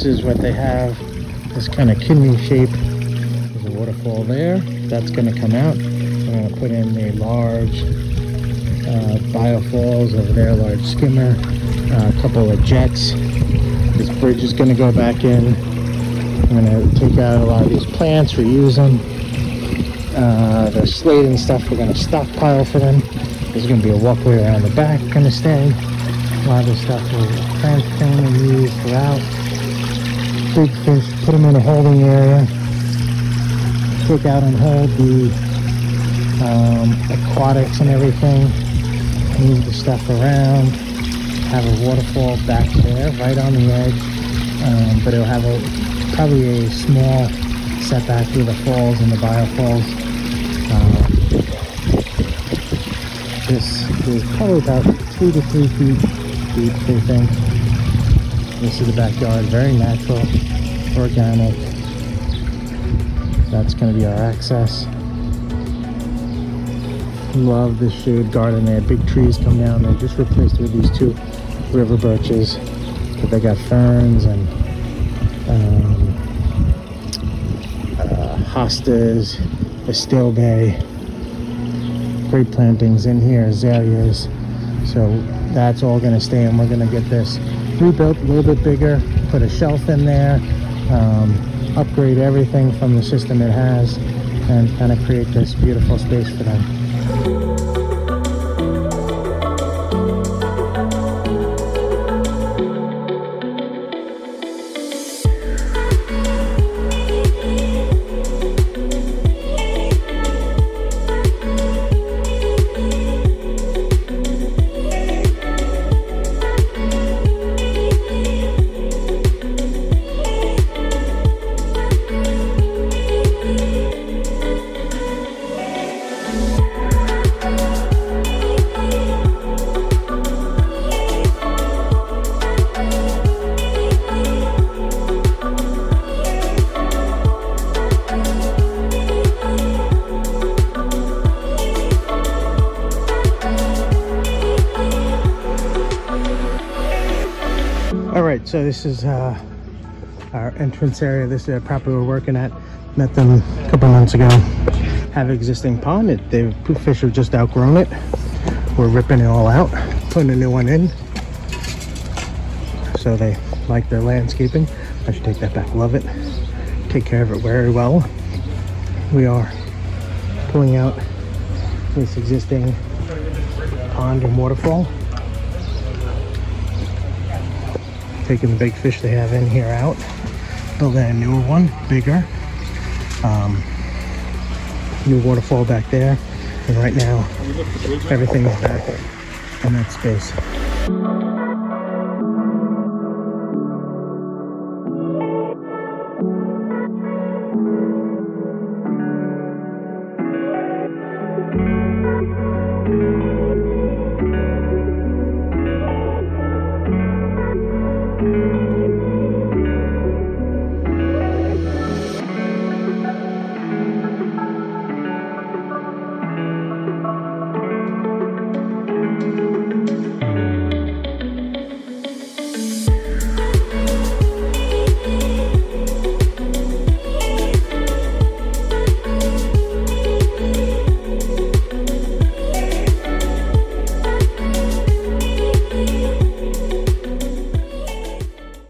this is what they have. This kind of kidney shape. There's a waterfall there. That's going to come out. I'm going to put in the large biofalls over there, large skimmer, a couple of jets. This bridge is going to go back in. I'm going to take out a lot of these plants, reuse them. The slate and stuff, we're going to stockpile for them. There's going to be a walkway around the back, going to stay. A lot of this stuff will transfer and use throughout. Big fish, put them in a holding area. Take out and hold the aquatics and everything. Move the stuff around. Have a waterfall back there, right on the edge. But it'll have probably a small setback through the falls and the biofalls. This is probably about 2 to 3 feet deep, they think. This is the backyard, very natural, organic. That's going to be our access. Love this shade garden. They had big trees come down. They just replaced with these 2 river birches, but they got ferns and hostas, astilbe, great plantings in here, azaleas. So that's all going to stay, and we're going to get this rebuilt a little bit bigger, put a shelf in there, upgrade everything from the system it has, and kind of create this beautiful space for them. Alright, so this is our entrance area. This is the property we're working at. Met them a couple months ago. Have an existing pond. The fish have just outgrown it. We're ripping it all out, putting a new one in. So they like their landscaping. I should take that back. Love it. Take care of it very well. We are pulling out this existing pond and waterfall. Taking the big fish they have in here out, building a newer one, bigger. New waterfall back there, and right now everything is back in that space.